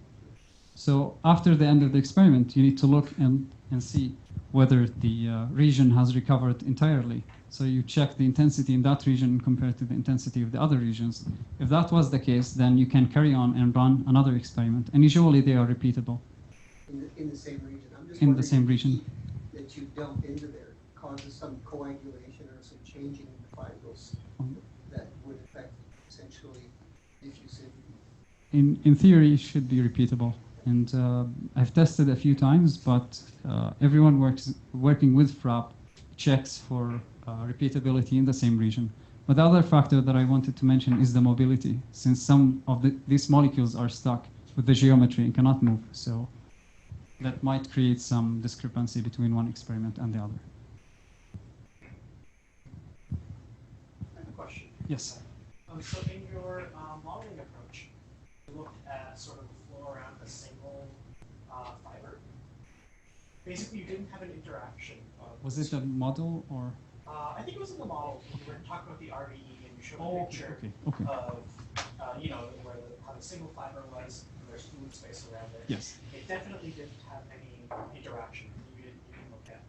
S2: So after the end of the experiment, you need to look and see whether the region has recovered entirely. So you check the intensity in that region compared to the intensity of the other regions. If that was the case, then you can carry on and run another experiment. And usually they are repeatable.
S7: In the same region? I'm just
S2: in the same region.
S7: That you dump into there, causes some coagulation or some changing in the fibrils that would affect essentially diffusivity.
S2: In theory, it should be repeatable. And I've tested a few times, but everyone working with FRAP checks for repeatability in the same region. But the other factor that I wanted to mention is the mobility, since some of these molecules are stuck with the geometry and cannot move. So that might create some discrepancy between one experiment and the other.
S1: I have a question.
S2: Yes.
S1: So in your modeling approach, you looked at sort of the flow around a single fiber. Basically, you didn't have an interaction.
S2: Was it a model or?
S1: I think it was in the model. You were talking about the RVE, and you showed a picture
S2: Okay.
S1: of, you know, where how the single fiber was, and there's fluid space around it.
S2: Yes.
S1: It definitely didn't have any interaction. You didn't look at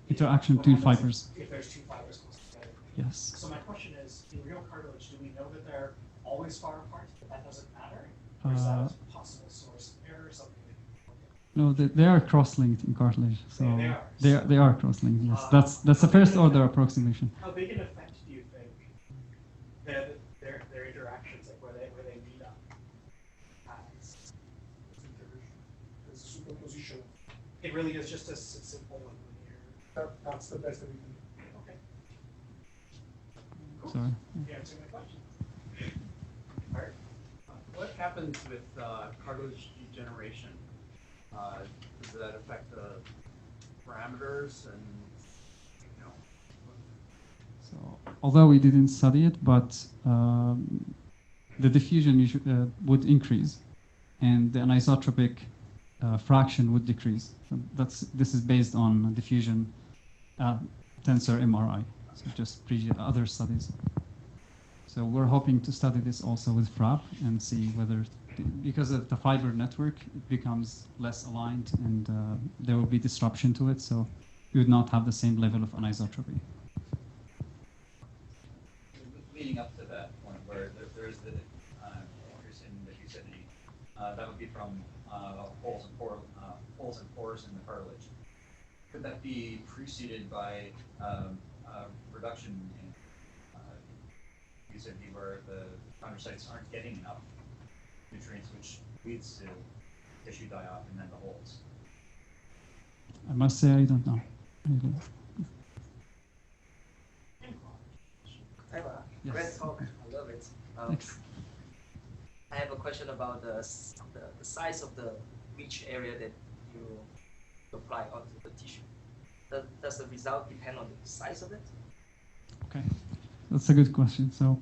S2: Interaction between fibers.
S1: if there's two fibers close together.
S2: Yes.
S1: So my question is, in real cartilage, do we know that they're always far apart, that doesn't matter? Or is that a possible source of error or something that you can look at?
S2: No, they are cross-linked in cartilage. So they are cross-linked. Yes, that's a first-order approximation.
S1: How big an effect do you think their interactions, like where they meet up, has?
S3: There's a superposition.
S1: It really is just a simple and linear.
S3: That's the best that we can do.
S1: Okay. Cool.
S2: Sorry.
S1: You answered my question.
S5: Art, what happens with cartilage degeneration? Does that affect the parameters and, you know?
S2: So, although we didn't study it, but the diffusion would increase, and the anisotropic fraction would decrease. So this is based on diffusion tensor MRI, so just other studies. So we're hoping to study this also with FRAP and see whether, because of the fiber network, it becomes less aligned and there will be disruption to it, so you would not have the same level of anisotropy.
S4: Leading up to that point where there's the increase in diffusivity, that would be from holes and pores in the cartilage. Could that be preceded by reduction in diffusivity where the chondrocytes aren't getting enough nutrients, which leads to tissue die-off and then the holes?
S2: I must say I don't know. Really. Yes.
S8: Great talk. I love it.
S2: Thanks.
S8: I have a question about the size of the bleach area that you apply onto the tissue. Does the result depend on the size of it?
S2: Okay, that's a good question. So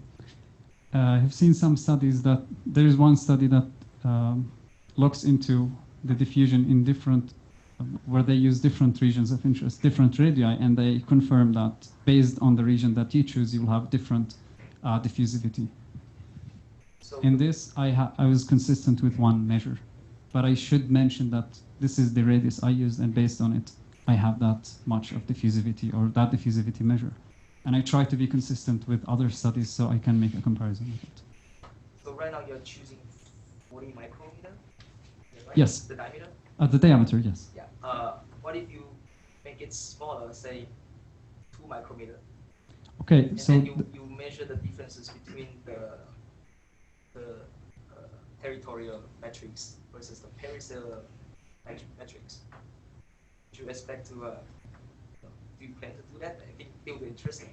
S2: I've seen some studies that there is one study that looks into the diffusion in different, where they use different regions of interest, different radii, and they confirm that based on the region that you choose, you will have different diffusivity.
S8: So
S2: In this, I was consistent with one measure, but I should mention that this is the radius I used, and based on it, I have that much of diffusivity or that diffusivity measure. And I try to be consistent with other studies so I can make a comparison with it.
S8: So right now you're choosing 40 micrometer, right?
S2: Yes.
S8: The diameter?
S2: The diameter, yes.
S8: Yeah. What if you make it smaller, say 2 micrometer?
S2: Okay,
S8: And
S2: so
S8: then you measure the differences between the territorial metrics versus the pericellular metrics. Do you expect to, do you plan to do that? I think it would be interesting.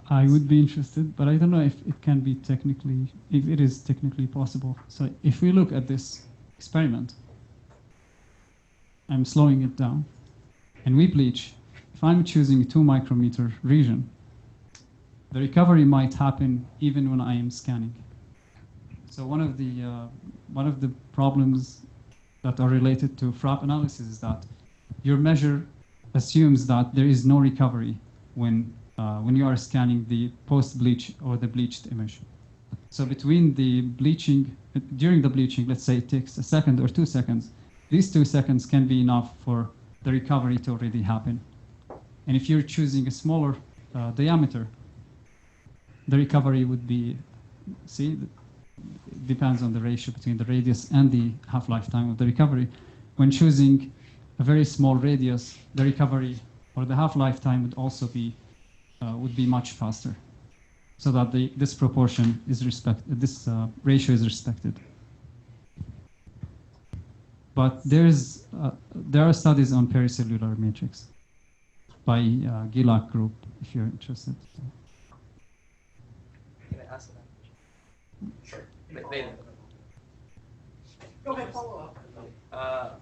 S2: I would be interested, but I don't know if it can be technically, if it is technically possible. So if we look at this experiment, I'm slowing it down, and we bleach. If I'm choosing a 2 micrometer region, the recovery might happen even when I am scanning. So one of the problems that are related to FRAP analysis is that your measure assumes that there is no recovery when you are scanning the post-bleach or the bleached image. So between the bleaching, during the bleaching, let's say it takes a second or 2 seconds, these 2 seconds can be enough for the recovery to already happen. And if you're choosing a smaller diameter, the recovery would be, see, it depends on the ratio between the radius and the half-life time of the recovery. When choosing a very small radius, the recovery or the half-life time would be much faster, so that this proportion is this ratio is respected. But there are studies on pericellular matrix by Gilak group, if you're interested.
S8: Can I ask that?
S5: Sure.
S8: Later.
S5: Go ahead, follow up.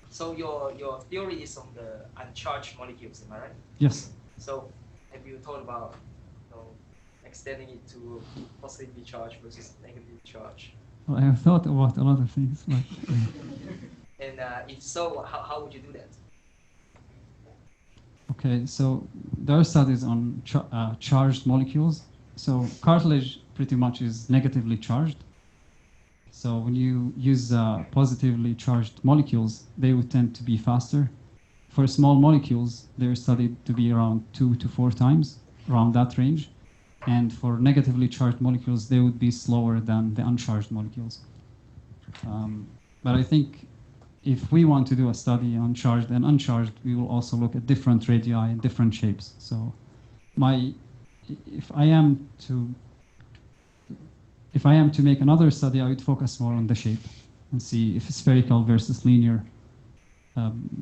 S8: So your theory is on the uncharged molecules, am I right?
S2: Yes.
S8: So have you thought about extending it to positively charged versus negatively charged?
S2: Well, I have thought about a lot of things. Like,
S8: And if so, how would you do that?
S2: okay, so there are studies on charged molecules. So cartilage pretty much is negatively charged. So when you use positively charged molecules, they would tend to be faster. For small molecules, they're studied to be around 2 to 4 times, around that range. And for negatively charged molecules, they would be slower than the uncharged molecules. But I think if we want to do a study on charged and uncharged, we will also look at different radii and different shapes. So if I am to make another study, I would focus more on the shape and see if spherical versus linear,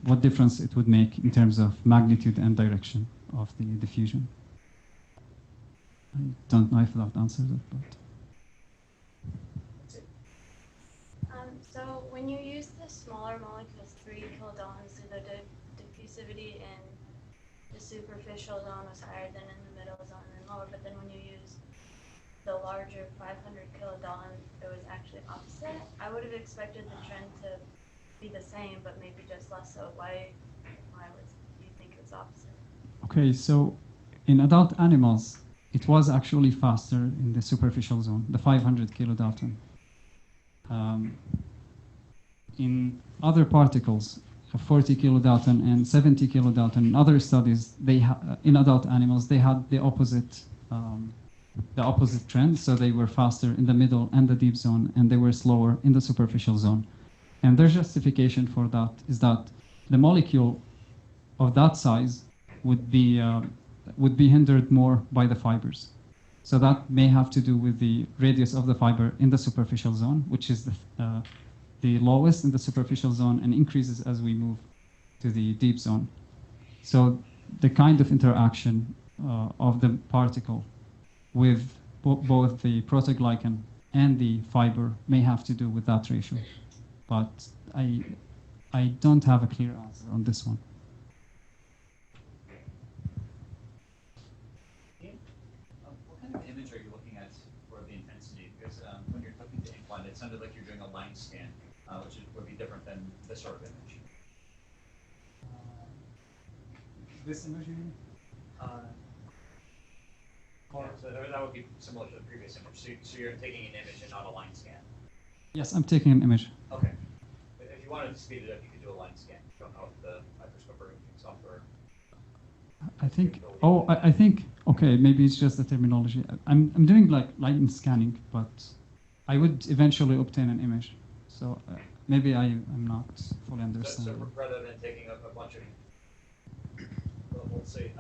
S2: what difference it would make in terms of magnitude and direction of the diffusion. I don't know if that answers it, but.
S9: So when you use the smaller molecules, 3 kilodaltons, the diffusivity in the superficial zone was higher than in the middle zone and lower, but then when you use the larger 500 kilodalton, it was actually opposite. I would have expected the trend to be the same, but maybe just less so. Why do you think it was opposite?
S2: Okay, so in adult animals, it was actually faster in the superficial zone, the 500 kilodalton. In other particles, 40 kilodalton and 70 kilodalton, in other studies, in adult animals, they had the opposite trend. So they were faster in the middle and the deep zone, and they were slower in the superficial zone. And their justification for that is that the molecule of that size would be hindered more by the fibers. So that may have to do with the radius of the fiber in the superficial zone, which is the lowest in the superficial zone and increases as we move to the deep zone. So the kind of interaction of the particle with both the protoglycan and the fiber may have to do with that ratio. But I don't have a clear answer on this one.
S4: What kind of image are you looking at for the intensity? Because when you're looking to incline, it sounded like you're doing a line scan, which would be different than this sort of image.
S2: This image, you mean?
S4: So that would be similar to the previous image. So you're taking an image and not a line scan.
S2: Yes, I'm taking an image.
S4: Okay. If you wanted to speed it up, you could do a line scan. You don't know if the microscope or software.
S2: I think. Oh, I think. Okay, maybe it's just the terminology. I'm doing like line scanning, but I would eventually obtain an image. So maybe I'm not fully understanding.
S4: So rather than taking a bunch of, let's say,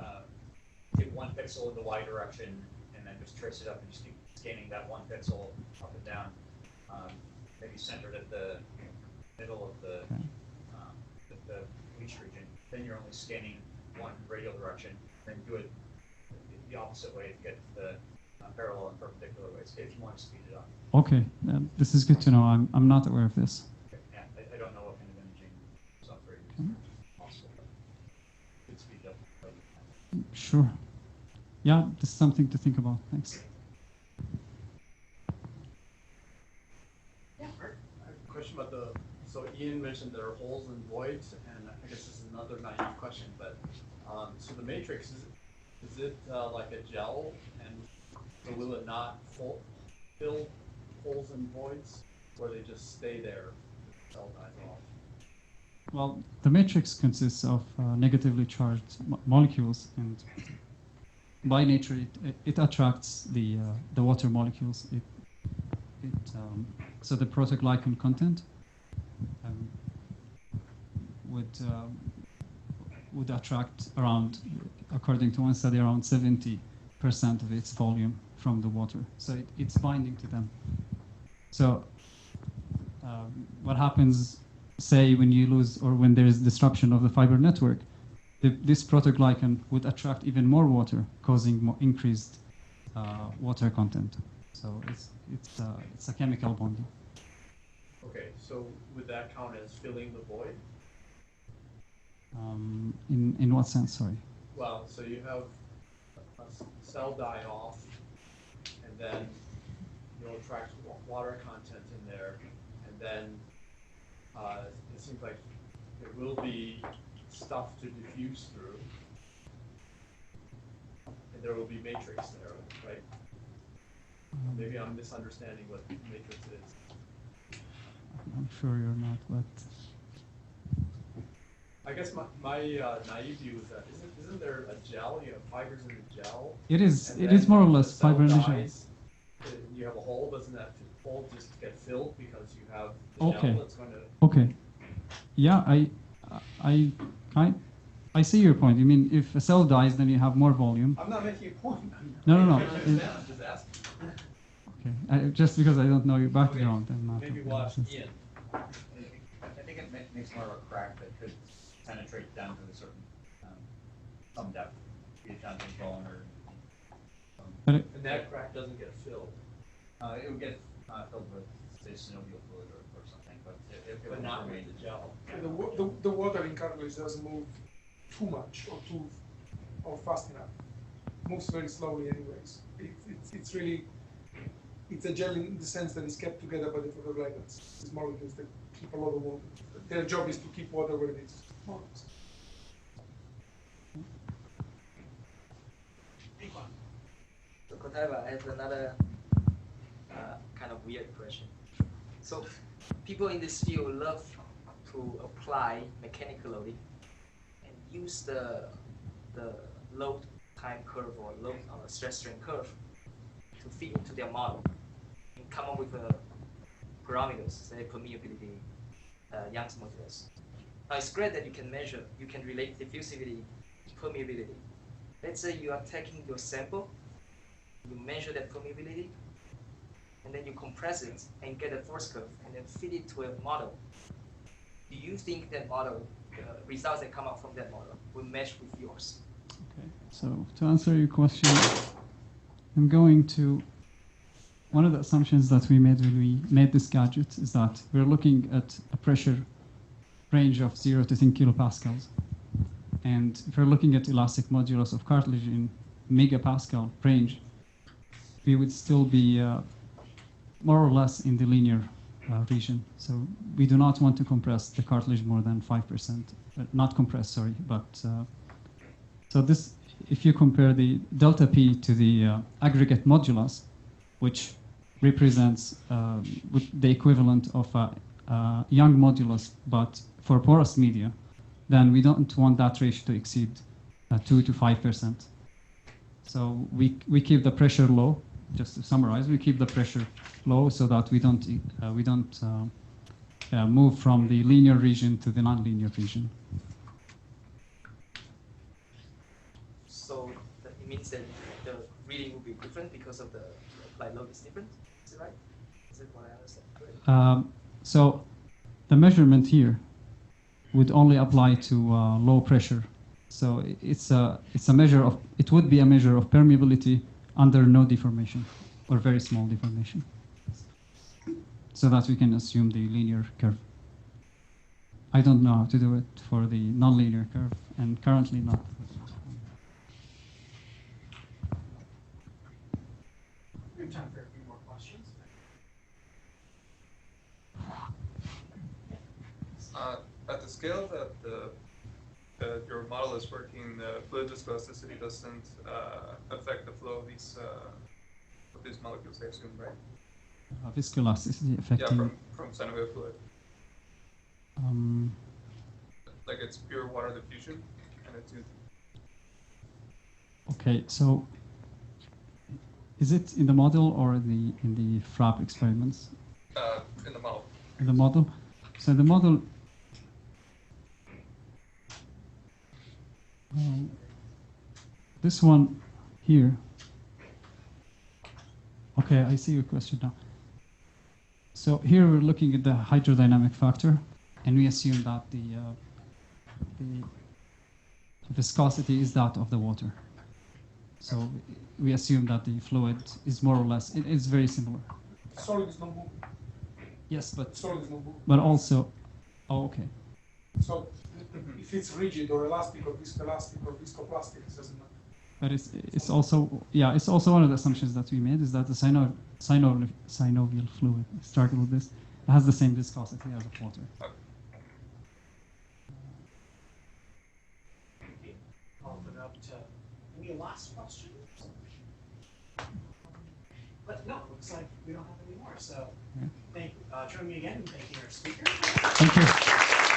S4: take one pixel in the y direction and then just trace it up and just keep scanning that one pixel up and down, maybe centered at the middle of the bleach region. Then you're only scanning one radial direction. Then do it the opposite way to get the parallel and perpendicular ways if you want to speed it up.
S2: Okay, this is good to know. I'm not aware of this.
S4: Okay. Yeah, I don't know what kind of imaging software you use. Also, could speed it up.
S2: Sure. Yeah, this is something to think about. Thanks.
S5: Yeah. I have a question about so Ian mentioned there are holes and voids, and I guess this is another naive question, but so the matrix, is it like a gel, and so will it not fill holes and voids, or they just stay there if the cell dies off?
S2: Well, the matrix consists of negatively charged molecules, and by nature, it attracts the water molecules. So the protoglycan would attract around, according to one study, around 70% of its volume from the water. So it's binding to them. So what happens, say, when you lose or when there is disruption of the fiber network, this protoglycan would attract even more water, causing more increased water content. So it's a chemical bonding.
S10: Okay, so would that count as filling the void?
S2: In what sense? Sorry.
S10: Well, so you have a cell die off, and then you'll attract water content in there, and then it seems like there will be stuff to diffuse through, and there will be matrix there, right? Maybe I'm misunderstanding what matrix is.
S2: I'm sure you're not, but
S10: I guess my naive view is that isn't there a gel? You have fibers in the gel.
S2: it is more or less fiber in the gel.
S10: You have a hole. Doesn't that hole just get filled because you have the
S2: Okay.
S10: gel that's going to?
S2: Okay. Yeah, I see your point. You mean if a cell dies, then you have more volume.
S10: I'm not making a point.
S2: No.
S10: I understand. I'm just asking.
S2: Okay. Just because I don't know your background, I'm not.
S10: Maybe we'll ask Ian.
S4: I think it makes more of a crack that could penetrate down to a certain some depth, be it down to the bone or.
S2: But
S10: And that crack doesn't get filled.
S4: It would get filled with, say, synovial fluid or something, but it
S10: But
S4: would
S10: not
S4: remain.
S10: with the gel.
S3: The water in cartilage doesn't move too much or fast enough. It moves very slowly anyways. It's really, it's a gel in the sense that it's kept together by the photoglycans. These molecules that keep a lot of water. Their job is to keep water where it is.
S8: So Kotaybah, I have another kind of weird question. So people in this field love to apply mechanical loading and use the load time curve or load stress strain curve to fit into their model and come up with parameters, say permeability, Young's modulus. Now it's great that you can measure, you can relate diffusivity, permeability. Let's say you are taking your sample, you measure that permeability, and then you compress it and get a force curve and then fit it to a model. Do you think that model, the results that come out from that model, will match with yours?
S2: Okay. So to answer your question, I'm going to. One of the assumptions that we made when we made this gadget is that we're looking at a pressure range of 0 to 10 kilopascals. And if we're looking at elastic modulus of cartilage in megapascal range, we would still be more or less in the linear region. So we do not want to compress the cartilage more than 5%. Not compress, sorry, but so this, if you compare the delta P to the aggregate modulus, which represents the equivalent of a Young modulus, but for porous media, then we don't want that ratio to exceed 2 to 5%. So we keep the pressure low. Just to summarize, we keep the pressure low so that we don't move from the linear region to the nonlinear region.
S8: So it means that the reading will be different because of the applied load is different. Is it right? Is it what I understand correctly?
S2: So the measurement here would only apply to low pressure. So it's a measure of, it would be a measure of permeability under no deformation or very small deformation, so that we can assume the linear curve. I don't know how to do it for the nonlinear curve, and currently not.
S3: We have time for a few more questions.
S11: At the scale that your model is working, the fluid viscosity doesn't affect the flow of these molecules, I assume, right?
S2: Viscoelasticity affecting.
S11: Yeah, from synovial fluid. Like it's pure water diffusion, and it's.
S2: Okay, so is it in the model or in the FRAP experiments?
S11: In the model.
S2: In the model. So the model.
S12: This one here. Okay, I see your question now. So here we're looking at the hydrodynamic factor, and we assume that the viscosity is that of the water. So we assume that the fluid is more or less, it is very similar.
S3: Solid is not moving.
S12: Yes, but
S3: Solid is not moving.
S12: but also, oh, okay.
S3: So if it's rigid or elastic or viscoelastic or viscoplastic, it doesn't matter.
S12: But it's also, yeah, it's also one of the assumptions that we made is that the synovial fluid, starting with this, has the same viscosity as the water.
S1: I'll open it up to any last questions? But no, it looks like we don't have any more. So
S12: Yeah.
S1: join me again in thanking our speaker.
S12: Thank you.